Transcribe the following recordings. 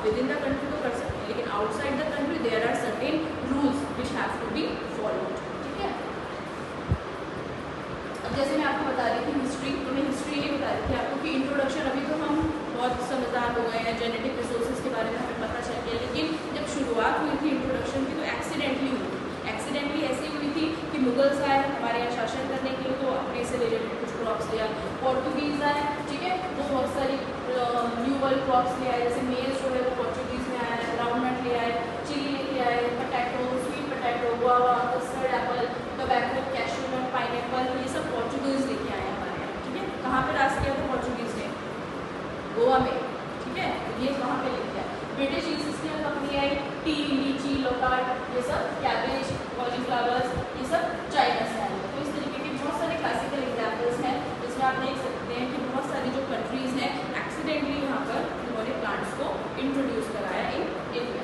With in the country तो कर सकते हैं, लेकिन outside the country there are certain rules which have to be followed, ठीक है। अब जैसे मैं आपको बता रही थी हिस्ट्री, तो मैं हिस्ट्री ये बता रही थी आपको कि इंट्रोडक्शन, अभी तो हम बहुत समझदार हो गए हैं, जेनेटिक रिसोर्सेज के बारे में हमें पता चल गया, लेकिन जब शुरुआत हुई थी इंट्रोडक्शन की तो एक्सीडेंटली हुई थी। एक्सीडेंटली ऐसी हुई थी कि मुगल्स आए हमारे यहाँ शासन करने के लिए, तो अपने से रिलेटेड कुछ क्रॉप्स ले आए, पोर्टुगीज आए, ठीक है, वो बहुत सारी न्यू वर्ल्ड क्रॉप्स ले आए, जैसे मेज जो है वो पोर्टुगीज में आया, ग्राउंडनट ले आए, चिली लेके आए, potato, sweet potato, guava, custard apple, tobacco, cashew nut, pineapple, ये सब पोर्टुगीज लेके आए हमारे यहाँ, ठीक है। कहाँ पे राज किया था पोर्टुगीज ने? गोवा में, ठीक है। ये कहाँ पे लेके आए? ब्रिटिश ईस्ट इंडिया कंपनी आई, टी, लीची, लोकार्ड, ये सब कैबेज, कॉलीफ्लावर्स, ये सब चाइना से आए। तो इस तरीके के बहुत सारे क्लासिकल एग्जाम्पल्स हैं जिसमें आप देख सकते हैं कि बहुत सारी जो कंट्रीज हैं एक्सीडेंटली यहाँ पर उन्होंने प्लांट्स को इंट्रोड्यूस कराया इन इंडिया।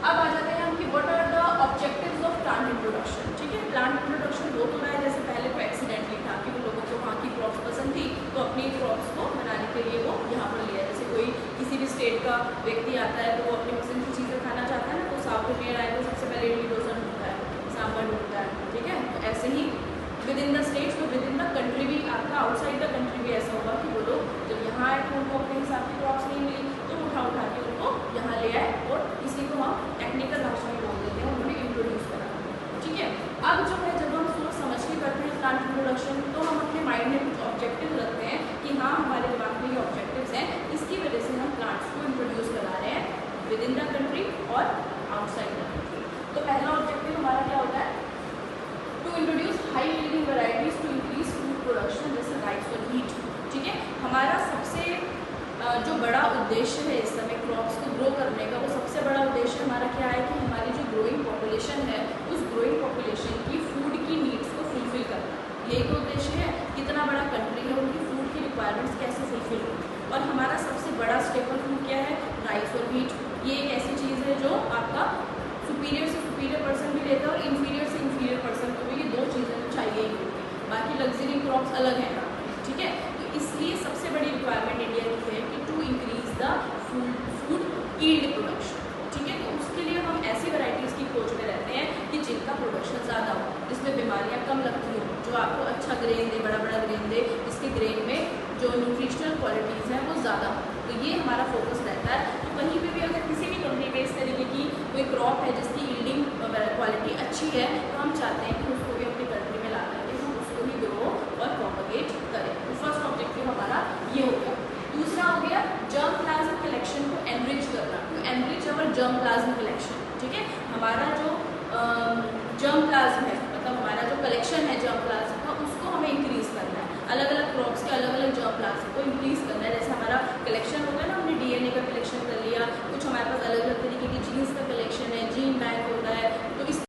अब आ जाते हैं हम कि what are the objectives of plant introduction, ठीक है। प्लांट इंट्रोडक्शन वो तो रहा है, जैसे पहले तो एक्सीडेंटली था कि उन लोगों को वहाँ की क्रॉप्स पसंद थी, तो अपनी क्रॉप्स को बनाने के लिए वो यहाँ पर लिया। जैसे कोई किसी भी स्टेट का व्यक्ति आता है तो वो अपनी पसंद की चीज़ें खाना चाहता है ना, तो साउथ इंडियन आए तो सबसे पहले इडली डोसा ढूंढता है, सांभर ढूंढता है, ठीक है। तो ऐसे ही विद इन द स्टेट्स, तो विद इन द कंट्री भी आपका आउटसाइड द कंट्री भी ऐसा होगा कि वो लोग जब यहाँ आए तो उनको अपने हिसाब की क्रॉप्स नहीं मिली, तो उठा के उनको यहाँ ले आए, और इसी को हम टेक्निकल भाषा में बोल देते हैं, उन्होंने इंट्रोड्यूस करा, ठीक है। अब जो है जब हम सोच समझ के करते हैं प्लांट इंट्रोडक्शन, तो हम अपने माइंड में कुछ ऑब्जेक्टिव रखते हैं कि हाँ हमारे दिमाग में ये ऑब्जेक्टिव्स हैं, इसकी वजह से हम प्लांट्स को इंट्रोड्यूस करा रहे हैं विद इन द कंट्री और आउटसाइड द कंट्री। तो पहला ऑब्जेक्टिव हमारा क्या होता है? To introduce high yielding varieties to increase food production, जैसे राइस और व्हीट, ठीक है। हमारा सबसे जो बड़ा उद्देश्य है इस समय क्रॉप्स को ग्रो करने का, वो सबसे बड़ा उद्देश्य हमारा क्या है कि हमारी जो ग्रोइंग पॉपुलेशन है उस ग्रोइंग पॉपुलेशन की फूड की नीड्स को फुलफिल करना, यही तो उद्देश्य है। कितना बड़ा कंट्री है, उनकी फूड की रिक्वायरमेंट्स कैसे फुलफिल हो, और हमारा सबसे बड़ा स्टेपल फूड क्या है? राइस और व्हीट। ये एक ऐसी चीज़ है जो आपका सुपीरियर से सुपीरियर पर्सन भी लेता है और इन्फीरियर से इन्फीरियर पर्सन को भी ये दो चीज़ें तो चाहिए ही होती है, बाकी लग्जरी क्रॉप्स अलग हैं ना, ठीक है। तो इसलिए सबसे बड़ी रिक्वायरमेंट इंडिया की है कि to increase the food yield production, ठीक है। तो उसके लिए हम ऐसी वैरायटीज़ की खोज में रहते हैं कि जिनका प्रोडक्शन ज़्यादा हो, जिसमें बीमारियाँ कम लगती हो, जो आपको अच्छा ग्रेन दे, बड़ा बड़ा ग्रेन दे, जिसके ग्रेन में जो न्यूट्रिशनल क्वालिटीज़ हैं वो ज़्यादा हो। तो ये हमारा फोकस रहता है। तो कहीं पे भी अगर किसी भी कंपनी पे इस तरीके की कोई क्रॉप है जिसकी यील्डिंग क्वालिटी अच्छी है, तो हम चाहते हैं कि उसको भी अपनी कंट्री में ला करके हम उसको भी ग्रो और प्रोपगेट करें। तो फर्स्ट ऑब्जेक्टिव हमारा ये हो गया। दूसरा हो गया जर्म प्लाज्म कलेक्शन को एनरिच करना, to enrich our germplasm collection.